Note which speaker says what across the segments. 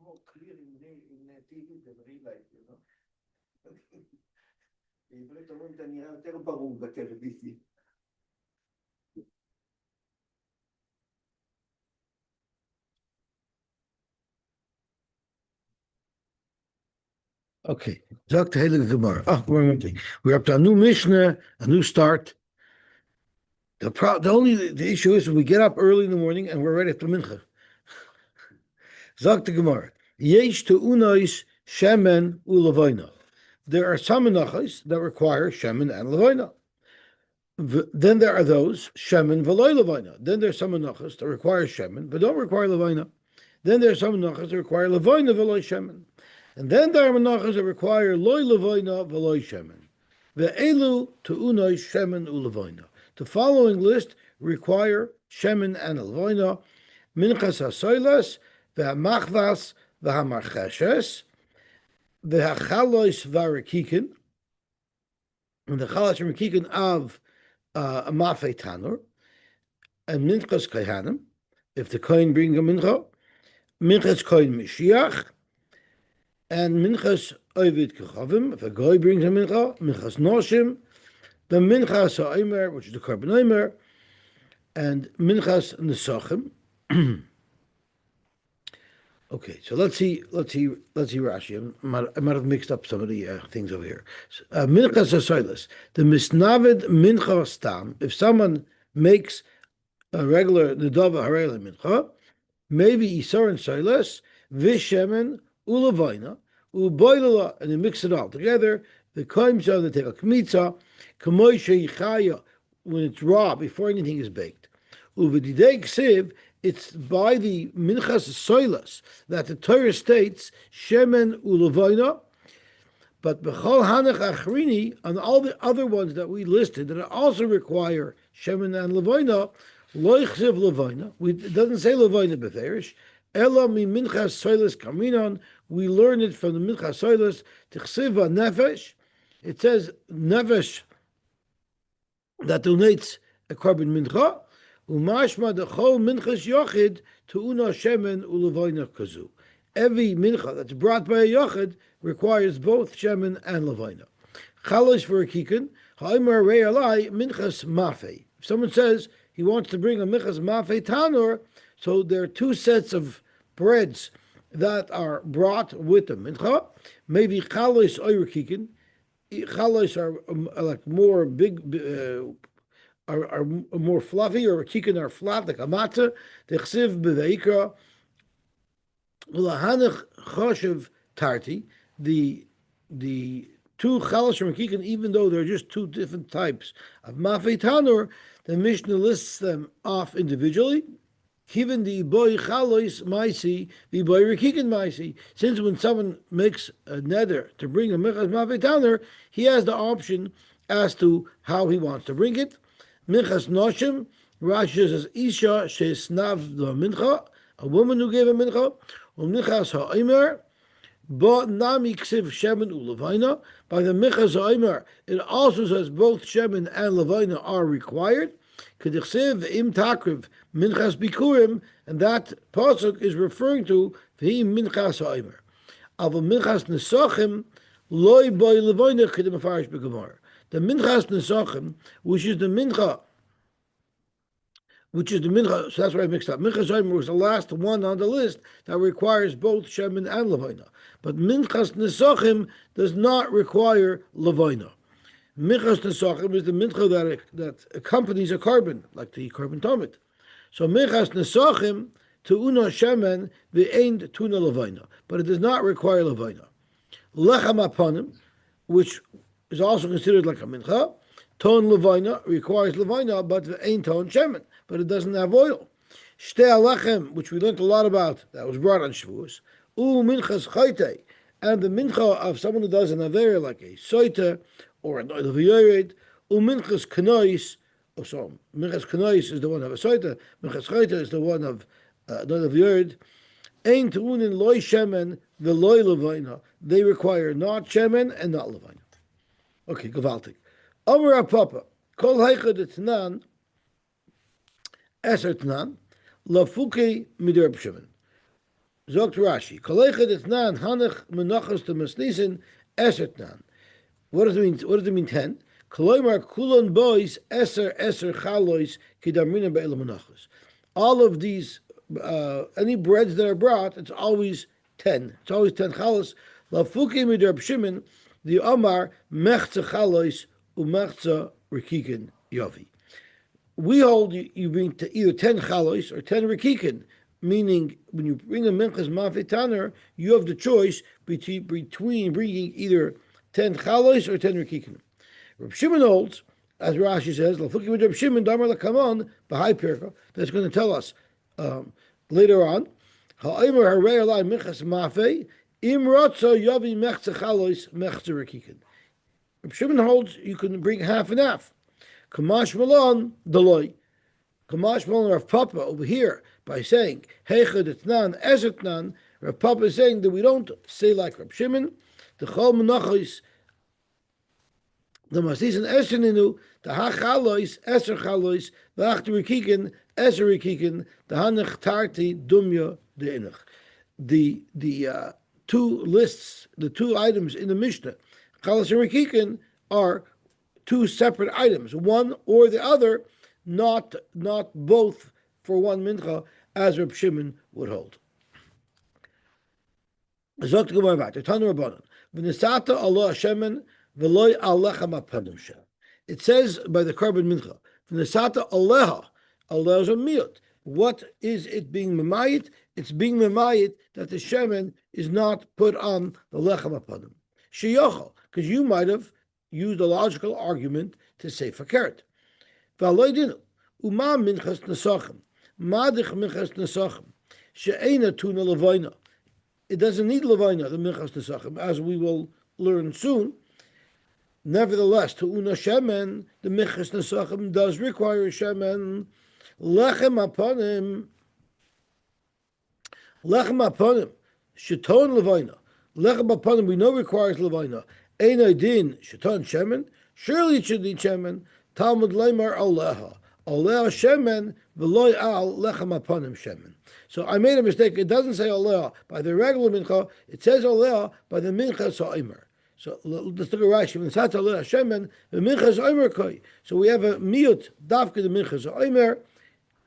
Speaker 1: more clear in TV than real life, you know. בעברית אומרים, אתה נראה יותר ברור בטלוויזיה.
Speaker 2: Okay, Zok the Heilige Gemara. We're up to a new Mishnah, a new start. The issue is we get up early in the morning and we're ready for Mincha. Zok the Gemara. Yesh to unois shemen u'levona. There are some menachos that require shemen and levona. Then there are those shemen v'loy levona. Then there's some menachos that require shemen but don't require levona. Then there are some menachos that require levona v'loy shemen. And then there are menachos that require loy levona v'loy shemen. Ve'elu to unois shemen u'levona. The following list require shemen and levona. Minchas hasoilas ve'hamachvas ve'hamarcheshes ve'hachalois v'arikikin, and the chalos and rikikin of a mafei tanur, and minchas kaihanim, if the kohen brings a mincha, minchas kohen mishiach, and minchas ovid kechavim, if a goy brings a mincha, minchas noshim, the minchas ha'omer, which is the korban omer, and minchas nesachim. Okay, so let's see Rashi. I might have mixed up some of the things over here. Minchas hasoilas, the misnavid mincha stam. If someone makes a regular nedava harela mincha, maybe isar and soilas vishemen ulavaina uboilala, and they mix it all together. The koimsa, they take a kmitza kamoisha yichaya, when it's raw before anything is baked. Uvididei ksiv. It's by the minchas soilas that the Torah states shemen ulevaina, but b'chol hanach achrini, on all the other ones that we listed that also require shemen and levaina, lo ychsev levaina. It doesn't say levaina b'ferish. Ela mi minchas soilas kaminon. We learn it from the minchas soilas tichsiva nefesh. It says nefesh that donates a korban mincha. Umashma the whole minchas yochid to una shemen ulevaina kazu. Every mincha that's brought by a yochid requires both shemen and levaina. Chalos for a kikin, ha'imar rei alai minchas mafei. If someone says he wants to bring a minchas mafei tanur, so there are two sets of breads that are brought with the mincha. Maybe chalos or kikin. Chalos are like more big. Are more fluffy, or kikin are flat like a matzah. The chsiv b'veikra ulahanich choshev tarti. The two chalos from kikin, even though they're just two different types of mafei tanur, the Mishnah lists them off individually. Given the boy chalos maisi, the boy rekikin maisi. Since when someone makes a neder to bring a minchas mafei tanur, he has the option as to how he wants to bring it. Minchas noshim, Rashi says isha she'snav the mincha, a woman who gave a mincha. Minchas ha'omer, but nami ksiv shemen ulevaina. By the minchas ha'omer, it also says both shemen and levaina are required. Kedichsiv im takriv minchas bikurim, and that pasuk is referring to v'im minchas ha'omer. Ava minchas nesachim loy boy levaina kedim afarish b'gemar. The minchas nesachim, which is the mincha, so that's why I mixed up. Minchas Omer was the last one on the list that requires both shemen and levaina. But minchas nesachim does not require levaina. Minchas nesachim is the mincha that accompanies a korban, like the korban tomid. So minchas nesachim to una shemen ve'ein tuna levaina, but it does not require levaina. Lechem apanim, which is also considered like a mincha. Ton levaina requires levaina, but ain't ton shemen, but it doesn't have oil. Shtei alechem, which we learned a lot about, that was brought on Shavuos. Minchas chayte, and the mincha of someone who does an aver like a soita or an oil of yored. Minchas kanois, minchas kanois is the one of a soita. Minchas chayte is the one of an oil of yored. Ein tuunin loy shemen veloy levaina. They require not shemen and not levaina. Okay, gewaltig. Amar Papa, kol heichad etnan, eser tnan, lafuke mider b'shemen. Zogt Rashi, Kolechet etnan hanach menachos to mesnisin esetnan. What does it mean? What does it mean? 10. Koloimar kulon boys eser chalois kidamrina be'elam menachos. All of these, any breads that are brought, it's always 10. It's always 10 chalos. Lafuki midrab Shimon, the Omar mechza chalois umechza rikikin yovi. We hold you bring to either 10 chalois or 10 rikikin, meaning when you bring a minchas mafetaner, you have the choice between bringing either 10 chalois or 10 rikikin. Reb Shimon holds, as Rashi says, Lafuki with Reb Shimon, Damar Lakamon, Bahai Pirka, that's going to tell us later on, Ha'aymer Harei Alai Minchas Mafe, Im Rotzo Yavi Mechza Chalois Mechza Rikikin. Reb Shimon holds you can bring half and half. Kamash Malon, Deloy. Kamash Malon Rav Papa over here by saying, Heichad Etnan, Ezetnan, Rav Papa is saying that we don't say like Reb Shimon, the Chol Menachos, the Masisan Eseninu, the Hachalois, Eser Chalois, the Achterikikin, Eser Rikikin, the Hanach Tarti, Dumya, the Inach. The two lists, the two items in the Mishnah, Chalos and Rikikin, are two separate items, one or the other, not both for one mincha, as Reb Shimon would hold. Zogt Gemara weiter. Tanu Rabbanan. V'nisata Allah Shemen v'loy alecha mapanim shel. It says by the carbon mincha. V'nisata Aleha. Allah is a miut. What is it being memayit? It's being memayit that the shemen is not put on the lechem mapanim. Sheyochel, because you might have used a logical argument to say fakert. V'aloy dinu. Uma minchas nesachim. Madich minchas nesachim. She'ena tuna levayna. It doesn't need Levonah, the Minchas Nesachim, as we will learn soon. Nevertheless, to Una Shemen, the Minchas Nesachim does require Shemen. Lechem aponim, Sheton Levonah. Lechem aponim, we know requires Levonah. Ein din, Sheton Shemen. Surely it should need Shemen. Talmud Leimar Aleha. Aleha Shemen, v'loy al lechem aponim Shemen. So I made a mistake. It doesn't say Aleha by the regular mincha. It says Aleha by the mincha sa'imer. So let's look at Rashi. When it's Aleha Shemen, the mincha sa'imer koi. So we have a miut dafka the mincha sa'imer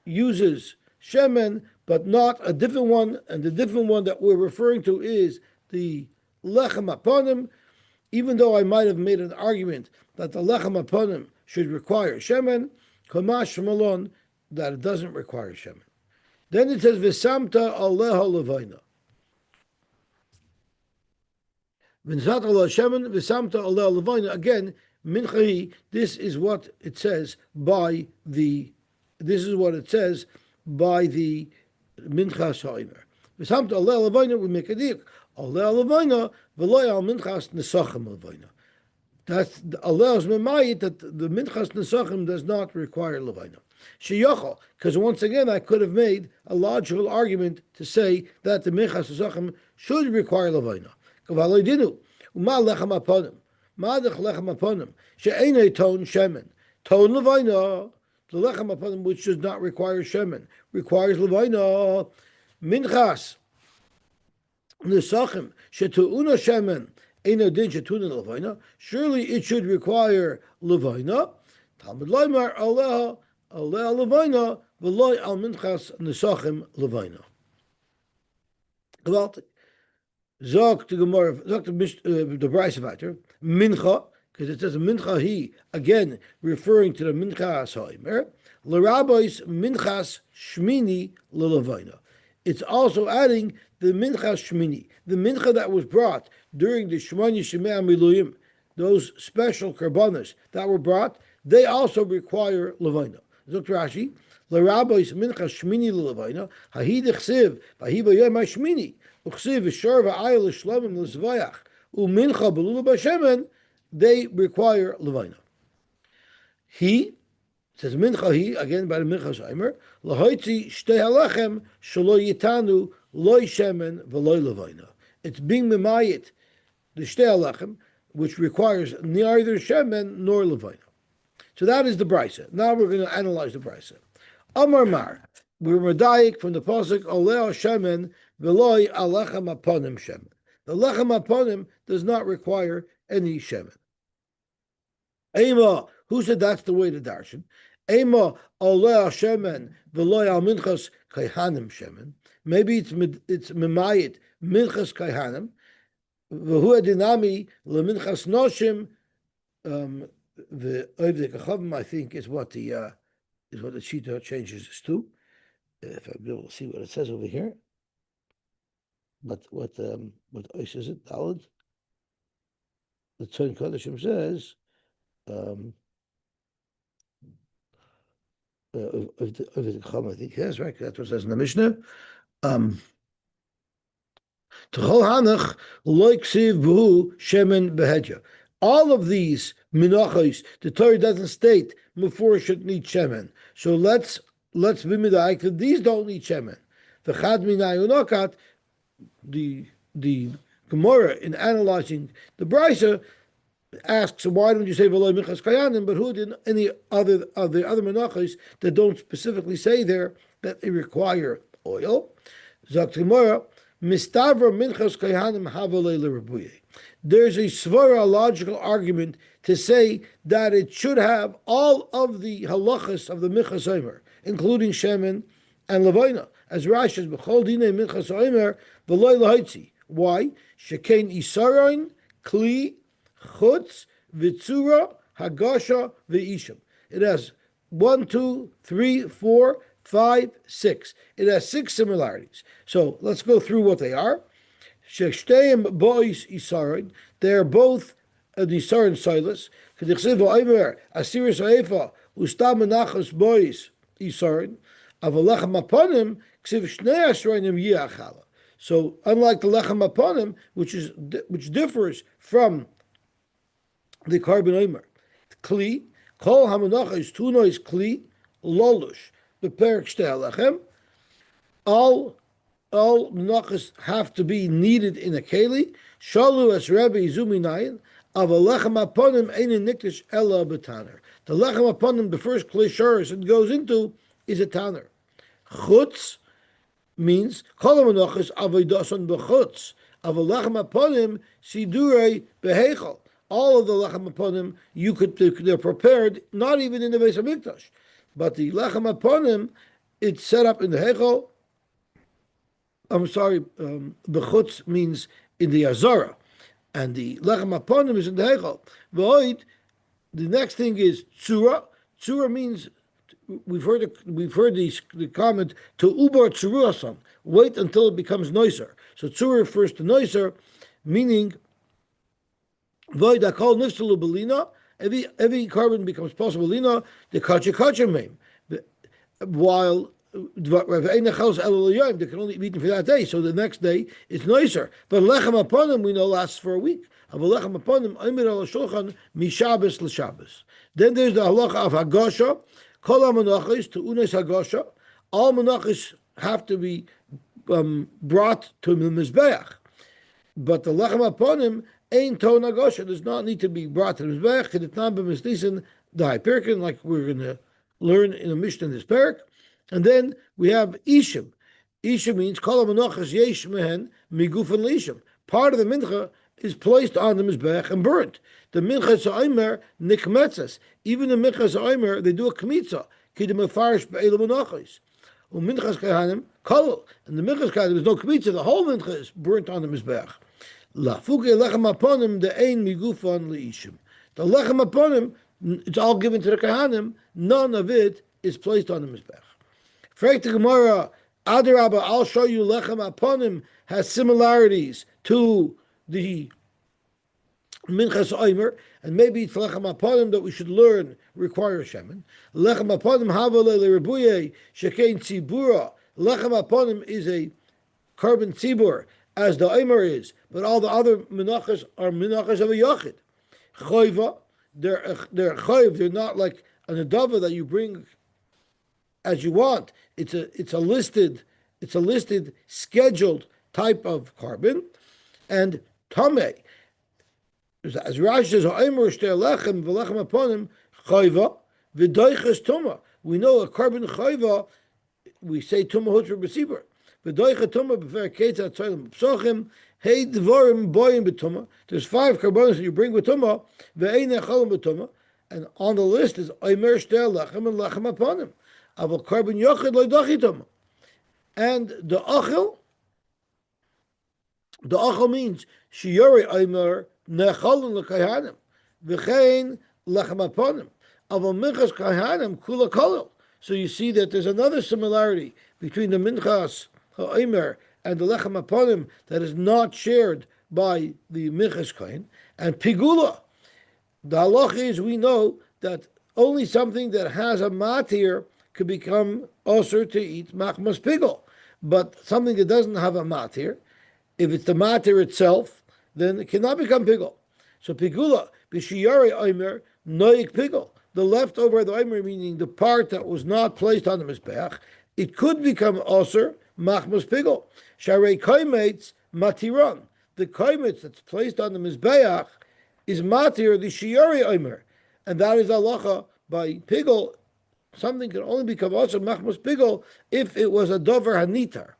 Speaker 2: uses Shemen, but not a different one. And the different one that we're referring to is the lechem aponim. Even though I might have made an argument that the lechem aponim should require Shemen, kamash malon that it doesn't require Shemen. Then it says, V'samta aleha levayna. V'samta aleha shemen, V'samta aleha levayna. Again, minchahi, this is what it says by the mincha sa'imer. V'samta aleha levayna, we make a dik. Aleha levayna, v'loy al minchas nesachim levayna. That's Allah's memayit that the minchas nesachim does not require levayna. Sheyochel, because once again I could have made a logical argument to say that the minchas nesachim should require levayna. Kavaloi dinu, uma lechem aponim, madach lechem aponim, she'enei ton shemen, ton levayna. The lechem aponim which does not require shemen requires levayna. Minchas nesachim shetu'una shemen. Surely it should require levayna. Talmud Leimar Aleha levayna v'loy al minchas nesachim levayna. Gewaltig. Zog the Gemara, zog the Brayse weiter. Mincha, because it says mincha he again referring to the mincha sa'imer. L'rabbis minchas shmini lelevayna. It's also adding the minchas shmini, the mincha that was brought during the Shemani Shemei Miluyim, those special karbanos that were brought, they also require levayna. Zok Rashi, l'rabbis minchas shmini lelevayna, hahid echsiv, vahi b'yom hashmini, uchsiv v'shor v'ayel l'shlamim l'zvayach, u'mincha b'lula b'shemen, they require levayna. He, says mincha he, again by the mincha sa'imer, l'hoitzi shtei halechem shelo yitanu loy shemen v'loy levayna. It's being memayit, the shtei halechem, which requires neither shemen nor levayna. So that is the brayse. Now we're going to analyze the brayse. Amar mar, we're medayik from the pasuk oleh shemen V'loi alechem aponim shemen. The lechem aponim does not require any shemen. Ema, who said that's the way to darshan? Ema oleh shemen v'loi al minchas kaihanim shemen. Maybe it's memayit minchas kaihanim. V'hu adinami leminchas noshim. The oivdei kachavim, I think, is what the shita changes this to. If I'll be able to see what it says over here. But what Ois is it? Daled? The Tzon Kodeshim says, I think yes, right. That's what it says in the Mishnah. All of these menachos, the Torah doesn't state before should need shemen. So let's be medayik that these don't need shemen. The chad minayonokat, the Gemara in analyzing the Brisa asks, why don't you say v'lo minchas kayanim? But who did any other of the other menachos that don't specifically say there that they require oil? Zakt Gemara, mistavra minchas kayanim havalei l'rabuye. There's a svara logical argument to say that it should have all of the halachas of the minchas omer, including shemen and levonah, as Rashi says, b'chol dinei minchas omer v'lo l'haitzi. Why? Shekein isaron kli chutz v'tzura hagasha v'isham. It has 1, 2, 3, 4, 5, 6. It has 6 similarities. So let's go through what they are. Sheshteim bois isaron. They are both an isaron silas. K'dichsev v'omer asiris ha'efa ustam menachos bois isaron. Avalachem aponim ksiv shnei asroinim yiachala. So unlike the lechem aponim, which differs from the carbon omer, kli kol hamanachos tunois kli lolush beperek shtei lechem. All menachos have to be kneaded in a keli. Shalu as Rebbe Zuminayin of a lechem aponim ein nikdish ella betaner. The lechem aponim, the first kli sharis it goes into, is a tanner. Chutz means kol menachos avodason bechutz of a lechem aponim sidurei behechel. All of the lechem aponim they're prepared not even in the Beis Hamikdash, but the lechem aponim it's set up in the hechel. I'm sorry, bechutz means in the azara, and the lechem aponim is in the hechel. The next thing is tzura. Tzura means we've heard the comment to ubar tzuruasan. Wait until it becomes noiser. So tzura refers to noiser, meaning void akol nifsalu belina. Every carbon becomes possible lina. The kacha meim. While they can only be eaten for that day. So the next day it's noiser. But lechem aponim we know lasts for a week. Lechem aponim omer al shulchan mishabes l'shabes. Then there's the halacha of hagasha. Kol ha-menachos to unes hagasha. All menachos have to be brought to the mizbeach. But the lechem aponim ain't ton hagasha does not need to be brought to the mizbeach. Kedetnan b'misnisin the hyperkin, like we're going to learn in a Mishnah in this parak. And then we have ishim. Ishim means kol ha-menachos yesh mehen migufan l'ishim. Part of the mincha is placed on the mizbeach and burnt. The minchas ha'omer nikmetzes. Even the minchas ha'omer, they do a kmitza. Kidim mefarish be'elu menachos. Minchas kahanim kol. And the minchas kahanim, there's no kmitza. The whole mincha is burnt on the mizbeach. La fuke lechem aponim the ein migufan leishim. The lechem aponim, it's all given to the kahanim. None of it is placed on the mizbeach. Frek the Gemara, Adarabba, I'll show you lechem aponim has similarities to the minchas omer, and maybe it's lechem aponim that we should learn require shemen. Lechem aponim havale lerebuye shekein tzibura. Lechem aponim is a carbon tzibur, as the omer is, but all the other menachas are menachas of a yachid. Choiva, they're choiv. They're not like an adava that you bring as you want. It's a listed scheduled type of carbon, and tameh. As Rashi says, "Ha'omer shtei lechem v'lechem aponim chayva v'doiches tuma." We know a carbon chayva. We say tuma hutra b'sibur There's 5 carbonos that you bring with tumah, and on the list is Omer Shtel Lechem and Lechem Aponim. Aval carbon yochid lo dachi tumah. And the achel means shiyori Omer nechalon lekahanim v'chein lechem aponim. Aval minchas kahanim kula kolel. So you see that there's another similarity between the minchas ha'omer and the lechem aponim that is not shared by the minchas kain and pigula. The halach is we know that only something that has a matir could become osur to eat machmas pigul, but something that doesn't have a matir, if it's the matir itself, then it cannot become pigul. So pigula b'shiyari omer noik pigul. The leftover of the omer, meaning the part that was not placed on the mizbeach, it could become osur machmas pigul. Sharei koimetz matiron. The koimetz that's placed on the mizbeach is matir the shiyari omer, and that is halacha by pigul. Something can only become also machmas pigul if it was a dover hanitar.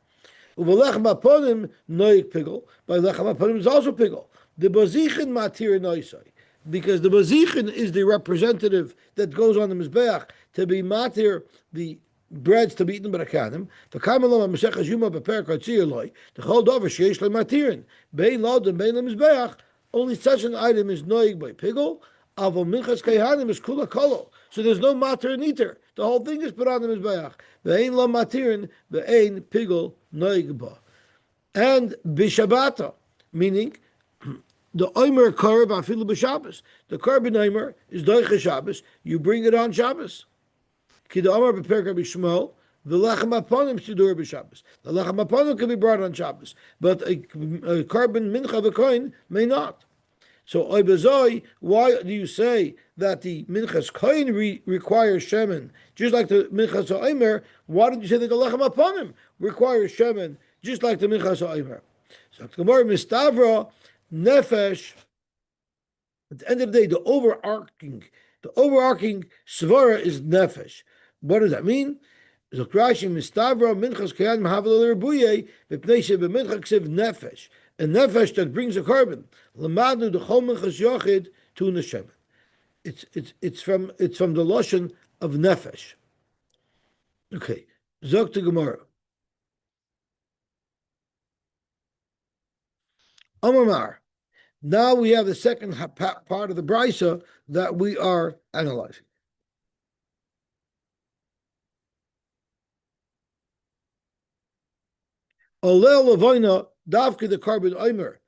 Speaker 2: Uvelechem aponim noik pigul. By lechem aponim is also pigul. The bazichin matir noisai, because the bazichin is the representative that goes on the mizbeach to be matir the breads to be eaten by the kanim. The kamalom meshechas yuma beper katziyaloi. The whole dover sheish le matirin bein lod and bein le mizbeach. Only such an item is noig by pigul. Aval minchas kayhanim is kula kolo. So there's no matir and eater. The whole thing is put on the mizbeach. Ve'ein la matirin, ve'ein pigul noig ba. And bishabata, meaning the omer karv afilu b'Shabbos. The carbon omer is doiche Shabbos. You bring it on Shabbos. Ki the omer b'perka b'shmol. The lechem aponim sidur b'Shabbos. The lechem aponim can be brought on Shabbos, but a carbon mincha v'koin may not. So, why do you say that the minchas kohen requires shemen, just like the minchas ha'omer? Why did you say that the lechem aponim requires shemen, just like the minchas ha'omer? So, Gemara mistavra nefesh. At the end of the day, the overarching svara is nefesh. What does that mean? Zokrashi mistavra minchas kohen mahavel rebuye b'pnei shebemincha ksiv nefesh. A nefesh that brings a carbon. Lamadu the chol minchas yochid to neshemen. It's from the lashon of nefesh. Okay, zok to Gemara. Amar. Now we have the second part of the brisa that we are analyzing. Olel Levonah, davke the carbon omer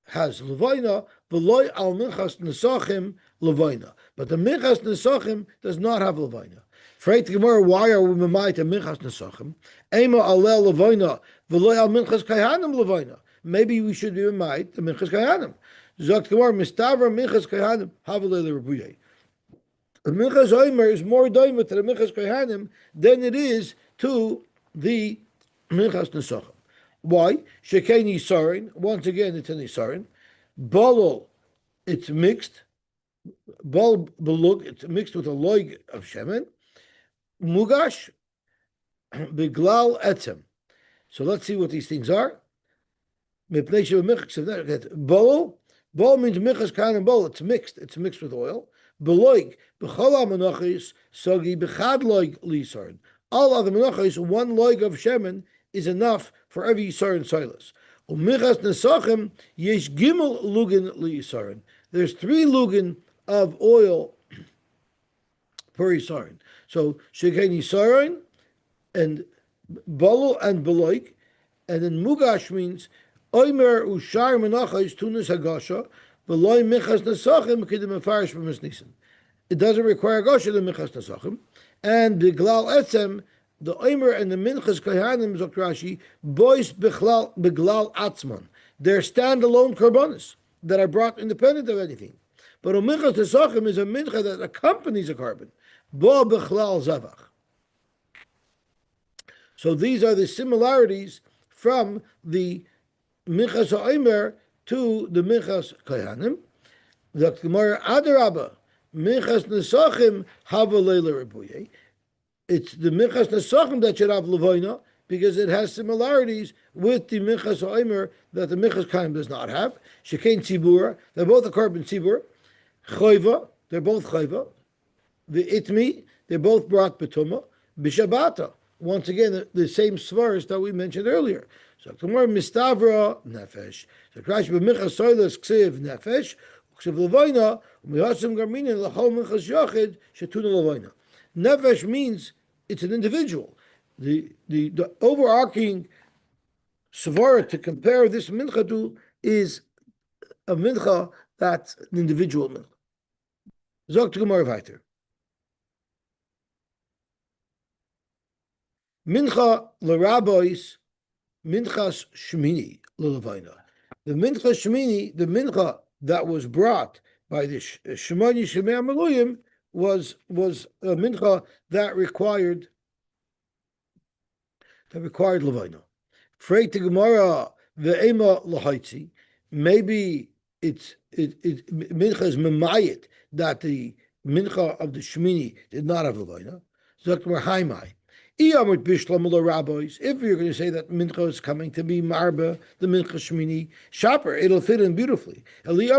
Speaker 2: has Levonah, v'loy al minchas nesachim Levonah. But the minchas nesachim does not have Levonah. Freit Gemara, why are we memait a minchas nesachim? Ema alel Levonah, v'loy al minchas kayhanim Levonah. Maybe we should be memait the minchas kayhanim. Zokt Gemara, mistavra minchas kayhanim havelei l'rebuyei. The minchas omer is more doimah to the minchas kayhanim than it is to the minchas nesachim. Why? Shekei nisarin. Once again, it's a nisarin. Bolol, it's mixed. Bol belug, it's mixed with a loig of shemen. Mugash, beglal etzem. So let's see what these things are. Bolol, bol means michas kain and bol. It's mixed. It's mixed with oil. Beloig, bechol menachos sogi bechad loig lisarin. All other menachos, one loig of shemen is enough for every Yisar and Silas. Umichas nesachim yesh gimel lugin liyisarin. There's 3 lugin of oil per Yisarin. So shekain Yisarin and balo and beloik, and then mugash means oimer ushar menachos tunas hagasha v'loy michas nesachim kedim mefarish b'misnisin. It doesn't require gasha the michas nesachim, and beglal etzem. The omer and the minchas kahanim zokrashi bois beglal atzman. They're standalone karbonis that are brought independent of anything. But a minchas nesachim is a mincha that accompanies a carbon. Bo bechlal zavach. So these are the similarities from the minchas ha'omer to the minchas kahanim. The Gemara adarabba minchas nesachim havalei l'rebuye. It's the minchas nesachim that should have levona, because it has similarities with the Minchas Oimer that the Minchas Kaim does not have. Shekain Tzibur, they're both a carbon Tzibur. Choiva, they're both Choiva. The Itmi, they're both brought Betuma. Bishabata, once again, the same svaris that we mentioned earlier. So tomorrow Mistavra Nefesh. So Krash b'Minchas Soilas Ksiv Nefesh, Ksiv Levonah, U'mihasim Garminin L'chol Minchas Yochid Shetuna Levonah. Nefesh means it's an individual. The overarching svara to compare this mincha to is a mincha that's an individual mincha. Zog to Gemara weiter. Mincha l'rabbis, minchas shmini l'levayna. The mincha shmini, the mincha that was brought by the Shemoni Shemei Amaluyim was a mincha that required levayna. Freit the Gemara ve'ema lahaitzi. Maybe mincha is memayit that the mincha of the Shmini did not have levayna. Zok haimai. If you're going to say that mincha is coming to be marba, the mincha shmini, shaper, it'll fit in beautifully. Why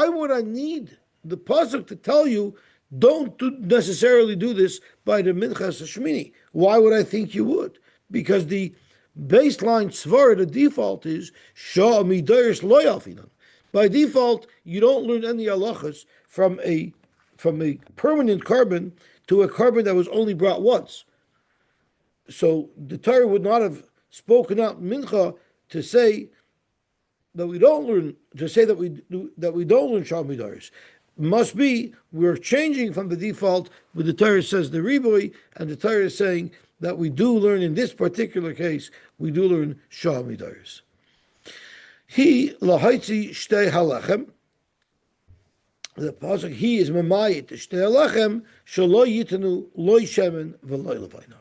Speaker 2: would I need the pasuk to tell you don't necessarily do this by the mincha shmini? Why would I think you would? Because the baseline svara, the default is shah midayers loyalfinan. By default, you don't learn any halachas from a permanent carbon to a carbon that was only brought once. So the Torah would not have spoken out mincha to say that we don't learn, that we don't learn Shal Midaris. Must be we're changing from the default, but the Torah says the riboy, and the Torah is saying that we do learn in this particular case, we do learn Shal Midaris. He lahaitzi shtei halachem. The pasuk he is memayit shtei lechem shelo yitanu loy shemen v'loy levayna.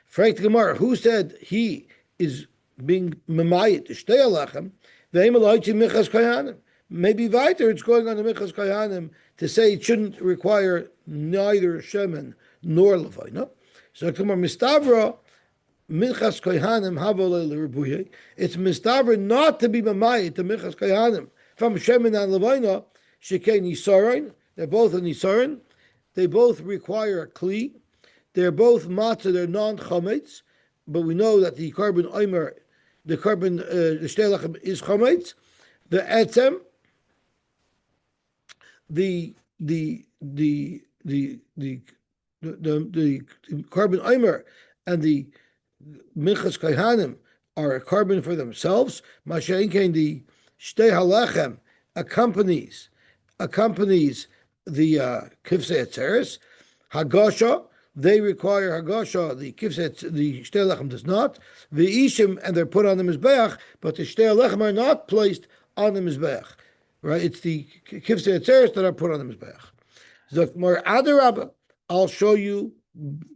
Speaker 2: Freit Gemara, who said he is being memayit shtei lechem? Ve'im elayitzi minchas kayanim. Maybe weiter it's going on the minchas kayanim to say it shouldn't require neither shemen nor levayna. So Gemara mistavra minchas kayanim havolei l'ribuye. It's mistavra not to be memayit the minchas kayanim from shemen and levayna. Shekei Nisaron, they're both a Nisaron. They both require a Kli. They're both matzah, they're non-chametz. But we know that the carbon oimer, the shtei lechem is chametz. The etzem, the carbon oimer and the minchas kaihanim are a carbon for themselves. Masha'in kain the shtei halechem accompanies the kifsei atzeres. Hagasha, they require hagasha. The kifsei, the shtei lechem does not. The ishim, and they're put on the mizbeach, but the shtei lechem are not placed on the mizbeach. Right? It's the kifsei atzeres that are put on the mizbeach. Zakmar adarabba, I'll show you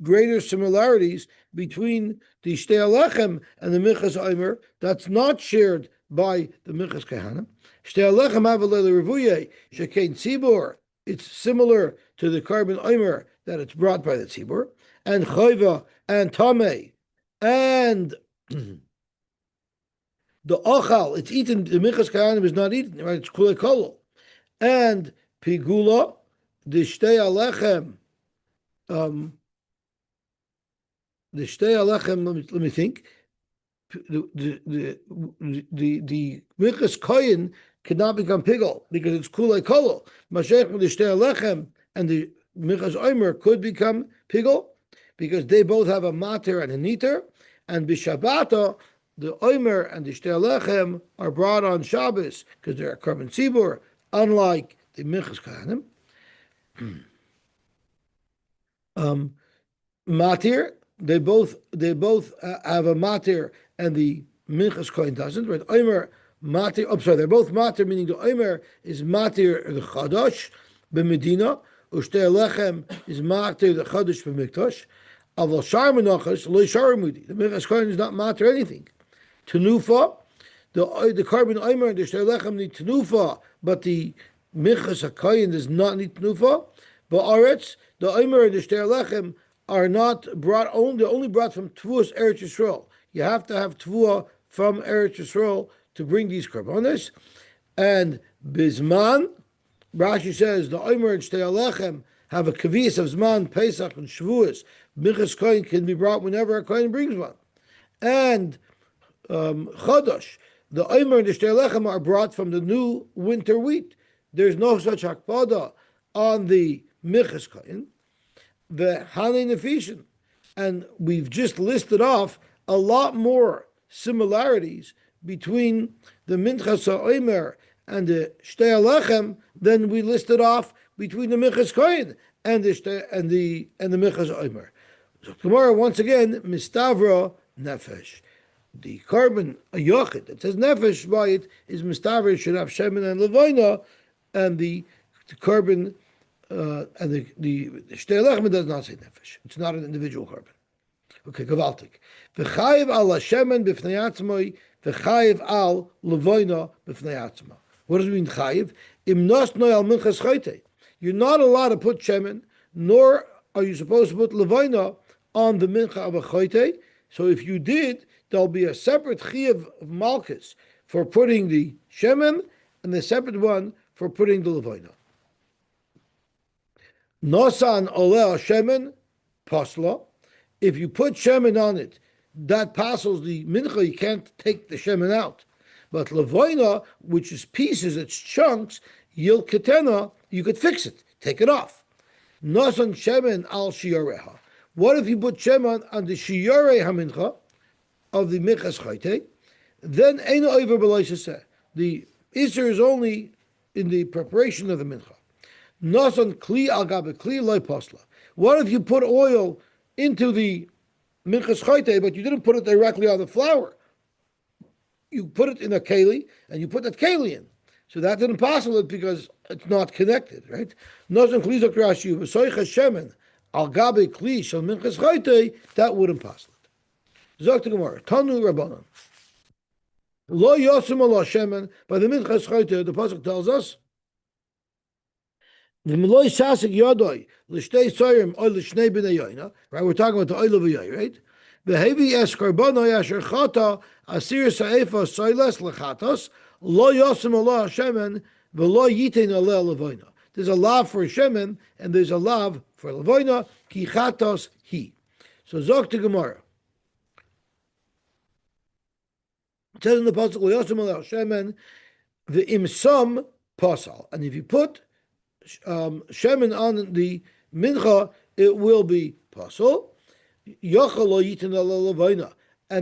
Speaker 2: greater similarities between the shtei lechem and the minchas oimer that's not shared by the minchas kahanim. It's similar to the carbon oimer that it's brought by the tzibur, and choiva and tameh, and the ochal, it's eaten. The minchas kayanim is not eaten, right? It's kulei kolol, and pigula, the shtei alechem, the shtei alechem. Let me think. The minchas koyin cannot become pigol because it's kulei kolol. Mashech with the shtei alechem and the minchas oimer could become pigol because they both have a mater and a niter, and b'shabata the oimer and the shtei alechem are brought on Shabbos because they're a carbon tzibur, unlike the minchas kahanim. Matir, they both have a matir and the minchas kohen doesn't. Right? Oimer matir. Oh, sorry, they're both matir, meaning the oimer is matir the chadash b'medina, ushtei alechem is matir the chadash b'mikdash. Aval shar menachos lo shar mudi. The minchas kohen is not matir anything. Tenufa, the carbon oimer and the shtei alechem need tenufa, but the minchas kohen does not need tenufa. But aretz, the oimer and the shtei alechem are not brought only brought from Tvuas Eretz Yisrael. You have to have Tvua from Eretz Yisrael to bring these korbanos. And Bizman, Rashi says the Omer and Shtei Alechem have a kavias of Zman, Pesach, and Shavuos. Minchas Kohen can be brought whenever a Kohen brings one. And Chodosh, the Omer and the Shtei Alechem are brought from the new winter wheat. There's no such hakpada on the Minchas Kohen. The Hanei Nefishin. And we've just listed off a lot more similarities between the Minchas HaOmer and the Shtei Alechem than we listed off between the Minchas Kohen and the Minchas HaOmer. So tomorrow, once again, Mistavra Nefesh. The carbon, a yochid, that says Nefesh by it, is Mistavra, should have Shemin and Levonah, and the carbon, and the Shtei Alechem does not say Nefesh. It's not an individual carbon. Okay, Gavaltik. V'chayiv al Hashemen b'fnei atzmai, v'chayiv al Levonah b'fnei atzma. What does it mean, chayiv? Im nosnoi al minchas chayte. You're not allowed to put shemen, nor are you supposed to put Levonah on the mincha of a chayte. So if you did, there'll be a separate chiyav of malchus for putting the shemen, and the separate one for putting the Levonah. Nosan oleh shemen pasla. If you put shemen on it, that passes the mincha. You can't take the shemen out. But Levonah, which is pieces, it's chunks, yil ketena, you could fix it, take it off. Nosan shemen al shiyareha. What if you put shemen on the shiyarei hamincha of the minchas chayte? Then ein over b'loiseseh. The iser is only in the preparation of the mincha. Nosan kli al gabe kli loy posla. What if you put oil into the minchas chayte, but you didn't put it directly on the flour? You put it in a keli, and you put that keli in. So that didn't possible because it's not connected, right? Nosan kli zok Rashi v'soicha shemen al gabe kli shel minchas chayte, that wouldn't possible. Zok to Gemara, Tanu Rabbanan. Lo yosim ala shemen, by the minchas chayte, the pasuk tells us, right, we're talking about the oil of a right? The heavy eskarbono yasher chata asir saefa soiles lechatos lo yosim Allah shemen v'lo yitin aleh levoina. There's a lav for shemen and there's a lav for levoina ki chatos he. So zok to Gemara. It says in the pasuk lo yosim Allah shemen the imsam pasal, and if you put shemen on the mincha, it will be pasal. And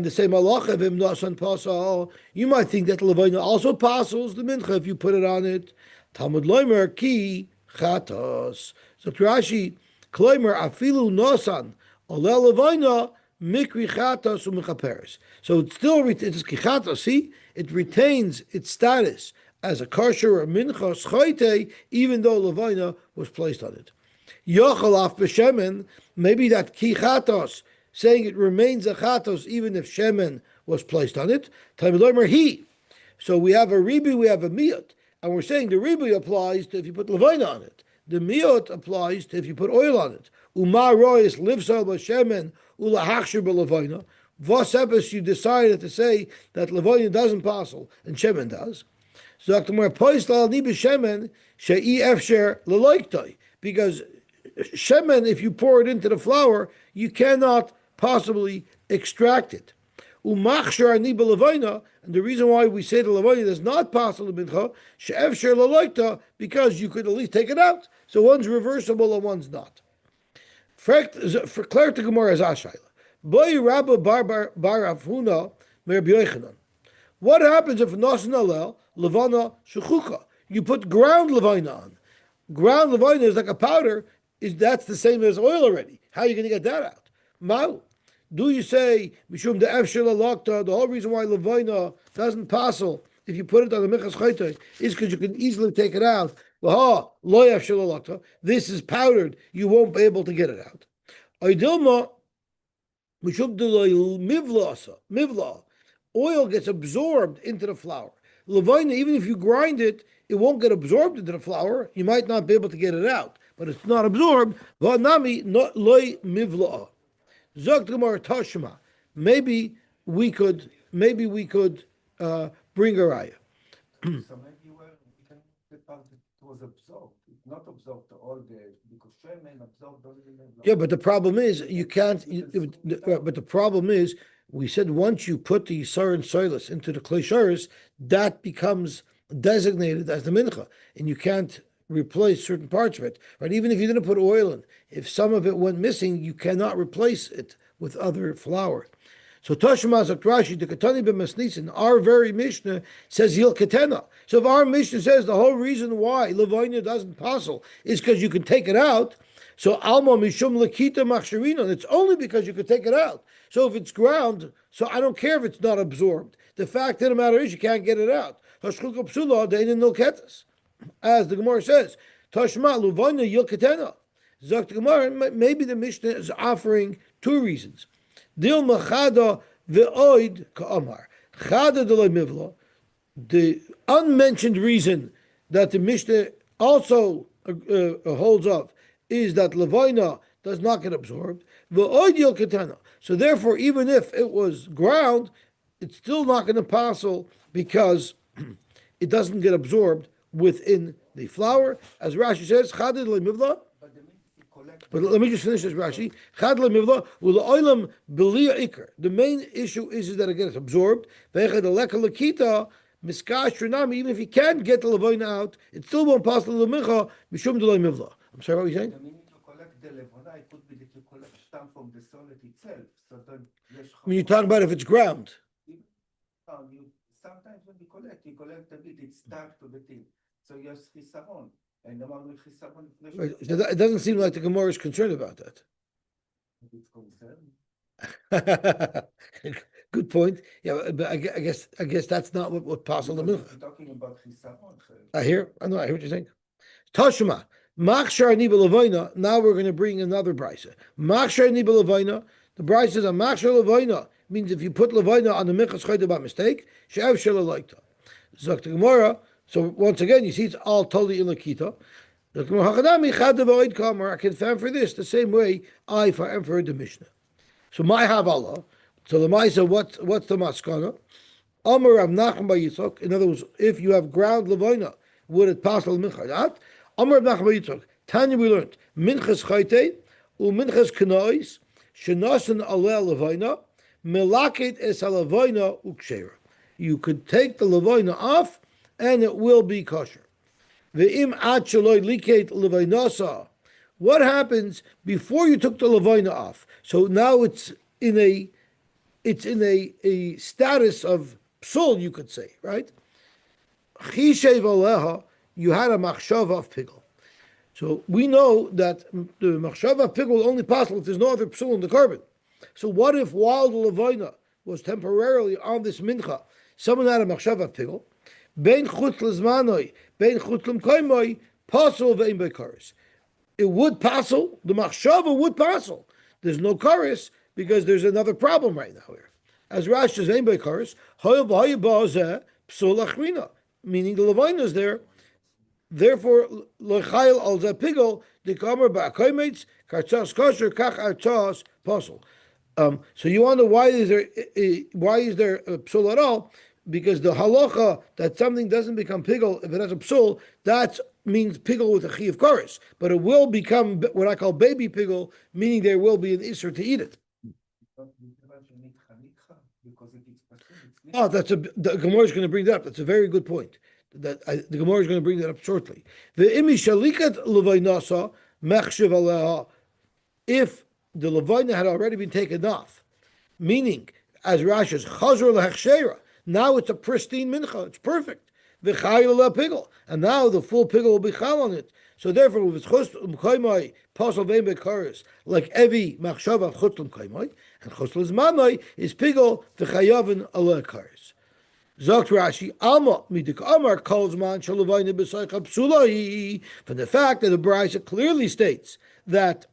Speaker 2: the same halacha of him nasan pasal. You might think that levayna also pasals the mincha if you put it on it. Talmud loimer ki chatos. So Rashi kloimer afilu nasan oleh levayna mikri chatos u'mechaperes. So it still it's kichatos. See, it retains its status as a kosher or mincha schayte, even though levayna was placed on it. Yochalaf b'shemen, maybe that ki chatos, saying it remains a chatos even if shemen was placed on it. Talmud loimer he. So we have a ribi, we have a miyot, and we're saying the ribi applies to if you put levayna on it. The miyot applies to if you put oil on it. Uma rois livsal b'shemen ulahachshir b'levayna. Vosepes, you decided to say that levayna doesn't passel and shemen does. So Dr. Moore poised al ni b'shemen she'i efsher leloiktoi, because shemen, if you pour it into the flour, you cannot possibly extract it. Umachshar ani b'levayna, and the reason why we say the levayna does not pass the mincha, she'efsher leloikta, because you could at least take it out. So one's reversible and one's not. For clear to Gemara as Ashayla. Boy Rabba bar Avhuna mer Yochanan. What happens if nasan alel levana shechuka? You put ground levayna on. Ground levayna is like a powder. That's the same as oil already. How are you going to get that out? Mau. Do you say mishum de efshel alakta? The whole reason why levayna doesn't passel if you put it on the minchas chayte is because you can easily take it out. Lo efshel alakta. This is powdered. You won't be able to get it out. Oidilma mishum de mivla. Oil gets absorbed into the flour. Levayna, even if you grind it, it won't get absorbed into the flour. You might not be able to get it out. but it's not absorbed. V'nami not loy mivla'a. Zok the Gemara Tashma. Maybe we could bring a raya.
Speaker 1: So maybe we can the part that was absorbed. It's not absorbed all because Shemen absorbed only the
Speaker 2: Yeah, but the problem is you can't. But the problem is we said once you put the Yisar and Soilus into the Klei that becomes designated as the mincha, and you can't replace certain parts of it. Right? Even if you didn't put oil in, if some of it went missing, you cannot replace it with other flour. So Toshma Rashi, the Katani b'Masnisin, our very Mishnah says Yil Ketena. So if our Mishnah says the whole reason why Levonah doesn't passel is because you can take it out, so Alma Mishum Lakita Machsharina, it's only because you could take it out. So if it's ground, so I don't care if it's not absorbed. The fact of the matter is you can't get it out. Hashchuka Psula, Deinin Nilketas. As the Gemara says, Toshma Levonah Yil Ketena. Zok the Gemara, maybe the Mishnah is offering two reasons. Dil machada ve'oid ka'amar. Chada deloy mivla. The unmentioned reason that the Mishnah also holds of is that Levonah does not get absorbed. Ve'oid yil ketana. So therefore, even if it was ground, it's still not going to passel because it doesn't get absorbed within the flour. As Rashi says, chada deloy mivla. But let me just finish this, Rashi. The main issue is that it gets absorbed. Even if you can't get the Levonah out, it still won't pass the Lemincha. I'm sorry, what are you saying?
Speaker 1: The minute you collect the Levonah, it could be that you collect stamp from the solid itself. So then
Speaker 2: When you're talking about if it's ground.
Speaker 1: Sometimes when you collect a bit, it's stuck to the thing. So you have chisaron.
Speaker 2: It doesn't seem like the Gemara is concerned about that. Good point. Yeah, but I guess that's not what passel the mincha.
Speaker 1: Talking about chisaron.
Speaker 2: I hear what you're saying. Tashma, machshar niba levayna. Now we're going to bring another brisa. Machshar niba levayna. The brisa says a machshar levayna means if you put levayna on the mincha schayta by mistake, she'av shela Zok the Gemara. So once again, you see it's all totally in Lakita. I can fan for this the same way I for the Mishnah. So my Havala. So the Maisa, what's the Maskana? Amar Rav Nachman by Yitzchak. In other words, if you have ground Levonah, would it pass the Mincha? Amar Rav Nachman by Yitzchak. Tanya we learned Minchas Chayte uMinchas Kanois Shenasan Aleh Levonah Melaket Es Levonah Ukshera. You could take the Levonah off, and it will be kosher. Ve'im ad shaloi liket levaynasa. What happens before you took the levayna off? So now it's in a status of psul, you could say, right? Chishev aleha, you had a machshava of pigel. So we know that the machshava of pigel will only possible if there's no other psul in the carbon. So what if while the levayna was temporarily on this mincha, someone had a machshava of pigel? Bein chutz lezmanoi, bein chutz l'mkoimoi, pasol ve'im be'karis. It would pasol, the machshava would pasol. There's no karis because there's another problem right now here. As Rashi says, ve'im be'karis, hoyel v'hoyel ba'ozeh, psul achrina, meaning the levayna is there. Therefore, lochayel al zeh pigol, dikamer ba'akoimates, kartzas kosher, kach artzas pasol. So you wonder why is there a psul at all? Because the halacha that something doesn't become pigel if it has a psul, that means pigel with a chi of chorus. But it will become what I call baby pigel, meaning there will be an isser to eat it. Oh, the Gemara is going to bring that up. That's a very good point. The Gemara is going to bring that up shortly. The imi shalikat levaynasa mechshev aleha. If the levayna had already been taken off, meaning as Rashi says, chazor lehechshera. Now it's a pristine mincha. It's perfect. V'chayil pigel, and now the full pigel will be chal on it. So therefore, with chutz l'mkoimai pasal ve'im be'karis, like every machshava of chutz l'mkoimai, and chutz l'zmanai is pigel v'chayavin ala karis. Zokt Rashi, Alma midik Amar calls man shalavayna b'saycha psulahi. From the fact that the Brisa clearly states that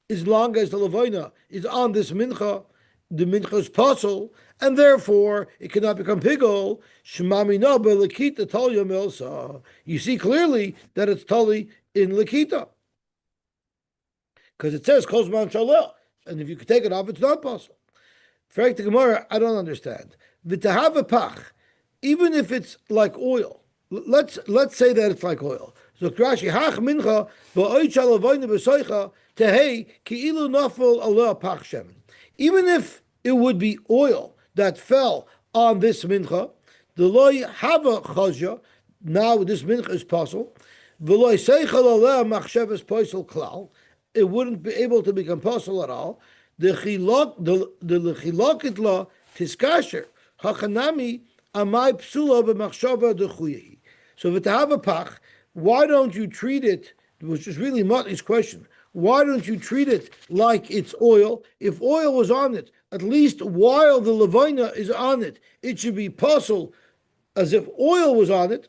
Speaker 2: as long as the levayna is on this mincha, the mincha is pasal, and therefore it cannot become pigol. Shmamina belekita talya milsa. You see clearly that it's tali in lekita. because it says kol zman shalel, and if you could take it off, it's not possible. Frank the Gemara, I don't understand. V'tahava pach, even if it's like oil. Let's say that it's like oil. So Rashi hach mincha v'oid shalavayne b'soicha tehei ki'ilu nafel aleh pach shemen. Even if it would be oil that fell on this mincha, the loy hava chazya. Now this mincha is possible. V'loy seichel aleh machshavas poisel klal. It wouldn't be able to become possible at all. The lechilokit la tiskasher hachanami amai psula b'machshava dechuyehi. So v'tahava pach, why don't you treat it, which is really Matni's question, why don't you treat it like it's oil? If oil was on it, at least while the Levonah is on it, it should be possible as if oil was on it.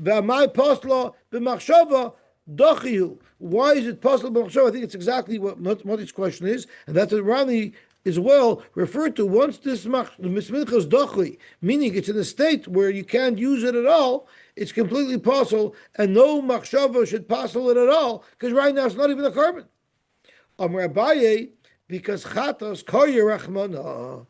Speaker 2: V'amai pasla b'machshava dachihu. Why is it possible? I think it's exactly what Matni's question is, and that's what Rani is well referred to. Once this mincha is dachi, meaning it's in a state where you can't use it at all, it's completely possible, and no machshava should possible it at all, because right now it's not even a carbon. Amar Abaye, because chatas koyer rachmana,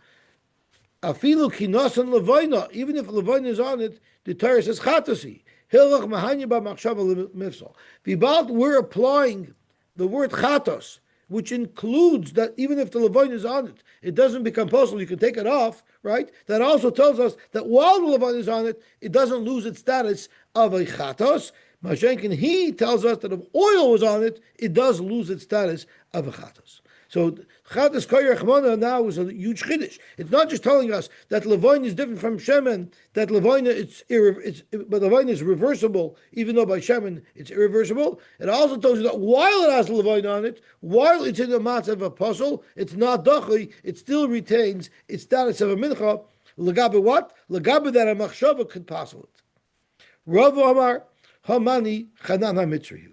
Speaker 2: afilu kinasan levayna, even if levayna is on it, the Torah says chatasi. Hilach mahanya ba machshava mifsal. Vibalt, we're applying the word chatos, which includes that even if the levayna is on it, it doesn't become possible. You can take it off, right? That also tells us that while the levayna is on it, it doesn't lose its status of a chatos. Mashenkin, he tells us that if oil was on it, it does lose its status of a chatos. So chatas koyer chmona now is a huge chiddush. It's not just telling us that levayna is different from shemen, that levayna but levayna is reversible, even though by shemen it's irreversible. It also tells you that while it has levayna on it, while it's in the matzah of a puzzle, it's not dachi, it still retains its status of a mincha. Legabe what? Legabe that a machshava could possible it. Rav Amar Hamani Chanan HaMitzri.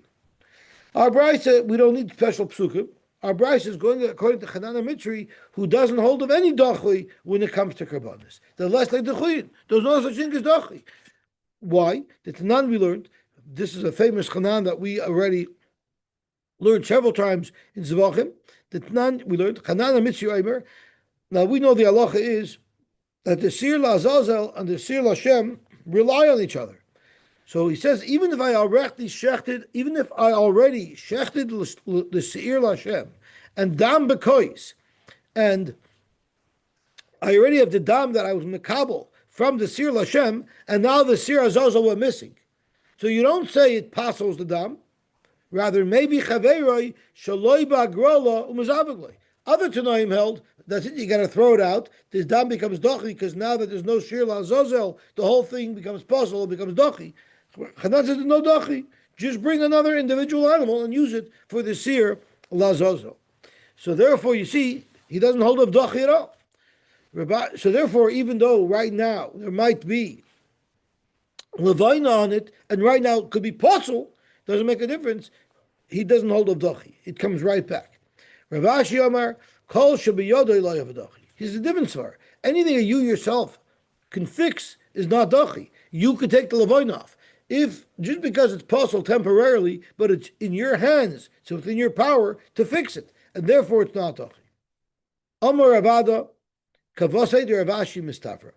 Speaker 2: Our brayse, we don't need special psukim. Our brayse is going according to Chanan HaMitzri, who doesn't hold of any dachi when it comes to karbanis. The less like dachi. There's no such thing as dachi. Why? The Tanan we learned. This is a famous Chanan that we already learned several times in Zvachim. The Tanan we learned Chanan HaMitzri Omer. Now we know the halacha is that the Sir LaZazel and the Sir LaShem rely on each other. So he says, even if I already shechted the Seir Lashem and dam bekois, and I already have the dam that I was mekabel from the Seir Lashem, and now the Seir Azazel were missing. So you don't say it passes the dam, rather maybe chaveroi shaloi ba'agrola umazavigloi. Other Tanoim held that's it. You got to throw it out. This dam becomes dochi because now that there's no Seir Azazel, the whole thing becomes puzzle. It becomes dochi. Chanan says no dachi. Just bring another individual animal and use it for the Seir Lazazo. So therefore, you see, he doesn't hold of dachi at all. So therefore, even though right now there might be levayna on it, and right now it could be puzzle, doesn't make a difference. He doesn't hold of dachi. It comes right back. Rav Ashi Amar Kol Shabiyodoi Lo Yavadachi. Here's the difference for anything that you yourself can fix is not dachi. You could take the levayna off. If just because it's possible temporarily, but it's in your hands, so it's in your power to fix it, and therefore it's not dachi. Amar Ravada Kavosei de Ravashi Mistafra.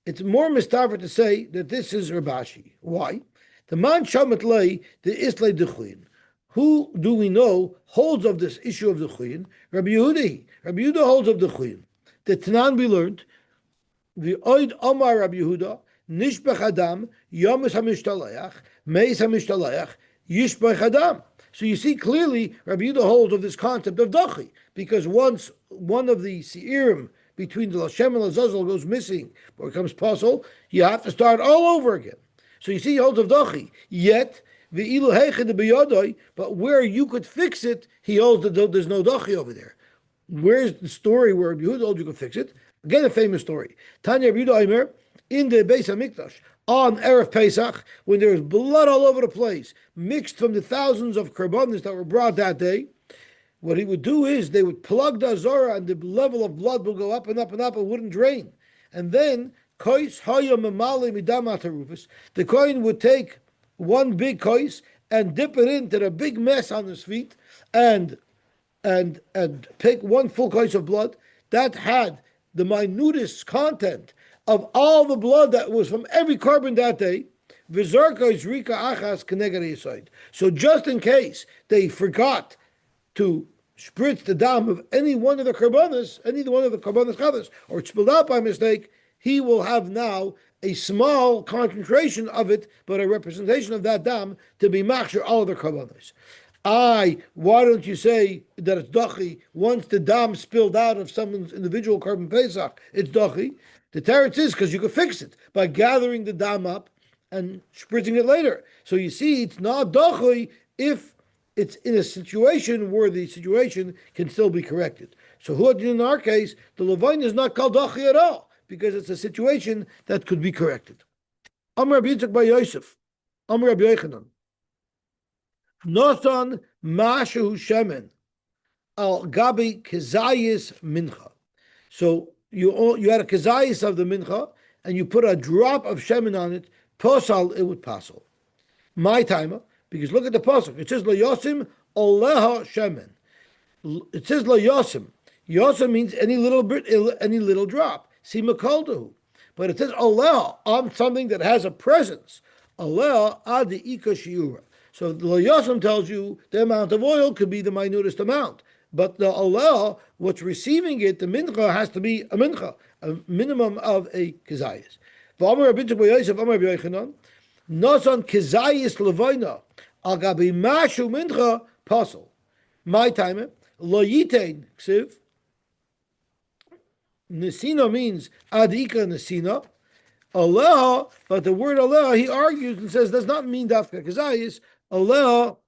Speaker 2: It's more mistafra to say that this is Ravashi. Why? The man shamet lei the islay dechuyin. Who do we know holds of this issue of the chuyin? Rabbi Yehuda. Rabbi Yehuda holds of the chuyin. The Tanan we learned. The oid Amar Rabbi Yehuda. Nishbech Adam, Yomis HaMishtalayach, Meis HaMishtalayach, Yishbech Adam. So you see clearly Rabbi Yehuda holds of this concept of dachi, because once one of the seirim between the Lashem and Lazazel goes missing or becomes puzzle, you have to start all over again. So you see he holds of dachi. Yet, V'ilu Heichid B'yodoi, but where you could fix it, he holds that there's no dachi over there. Where's the story where Rabbi Yehuda holds you could fix it? Again, a famous story. Tanya Rabbi Yehuda Omer, in the Beis HaMikdash, on Erev Pesach, when there was blood all over the place, mixed from the thousands of karbanos that were brought that day, what he would do is they would plug the Azorah and the level of blood would go up and up and up, it wouldn't drain. And then, the Kohen would take one big kois and dip it into the big mess on his feet and and take one full kos of blood that had the minutest content of all the blood that was from every carbon that day. So just in case they forgot to spritz the dam of any one of the karbanas, any one of the karbanas chadas, or it spilled out by mistake, he will have now a small concentration of it, but a representation of that dam to be machshir all of the karbanas. Why don't you say that it's dachi once the dam spilled out of someone's individual carbon pesach? It's dachi. The teretz is because you could fix it by gathering the dam up and spritzing it later. So you see, it's not dachi if it's in a situation where the situation can still be corrected. So in our case, the Levonah is not called dachi at all because it's a situation that could be corrected. Amar Rabbi Yitzchak bar Yosef, Amar Rabbi Yochanan, Nosan Mashu Shemen al Gabi Kezayis Mincha. So you had a Kezayis of the Mincha and you put a drop of Shemen on it, Posal, it would passel. My timer, because look at the pasuk. It says Lo Yosim Oleha Shemen. It says Lo Yosim. Yosim means any little bit, any little drop. Sima Koldahu. But it says Oleha on something that has a presence. Oleha Adi Ika Shiura. So the Lo Yosim tells you the amount of oil could be the minutest amount. But the Oleha, what's receiving it, the mincha has to be a mincha, a minimum of a kezayis. V'amar Rabbi Yitzchak bar Yosef, Amar Rabbi Yochanan, Nosan kezayis Levonah al gabi mashu mincha pasel. My time, lo yitein ksiv. Nesina means adika nesina. Aleha, but the word aleha, he argues and says does not mean dafka kezayis. Aleha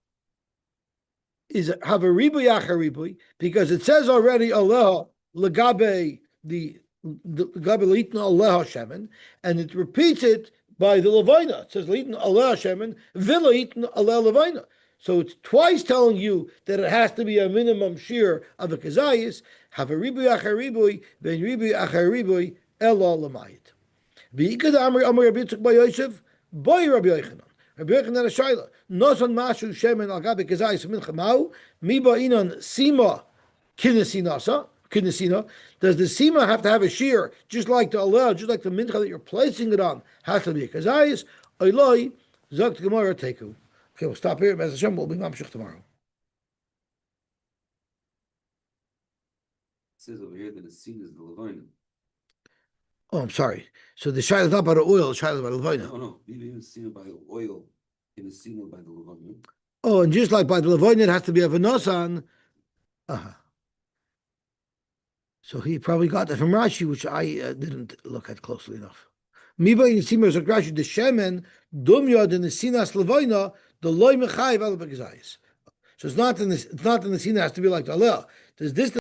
Speaker 2: is have a ribui achar ribui because it says already aleha legabe the legabe leitna aleha shemen, and it repeats it by the Levonah. It says leitna aleha shemen v'leitna aleha Levonah. So it's twice telling you that it has to be a minimum shear of a kezayis. Have a ribui achar ribui ben ribui achar ribui ela lamayit. V'ikad amar Rabbi Yitzchak bar Yosef boy Rabbi Yochanan. Rabbi Yochanan Ashayla, Nosan Mashu Shemen Al Gabi Kezayis Mincha Mau, Miba Inan Sima Kinesinasa, Kinesina. Does the Sima have to have a shear, just like the Aleh, just like the Mincha that you're placing it on, has to be a Kezayis? Oiloi, Zok Gemara Teku. Okay, we'll stop here. Bez Hashem, we'll be Mamshech tomorrow.
Speaker 3: It says over here that the seed is the Levonah.
Speaker 2: Oh, I'm sorry. So the Shayla is not by the oil, the Shayla is by the Levonah.
Speaker 3: No. Maybe even seen by the oil, it is seen by the Levonah.
Speaker 2: Oh, and just like by the Levonah, it has to be a Venosan. So he probably got that from Rashi, which I didn't look at closely enough. Miba in Simer Rashi, the Shemen, Dumyad in the Sinas Levonah, the Loy Mechayiv Al Begazayis. So it's not in the Sinas, it has to be like the Aleh. There's this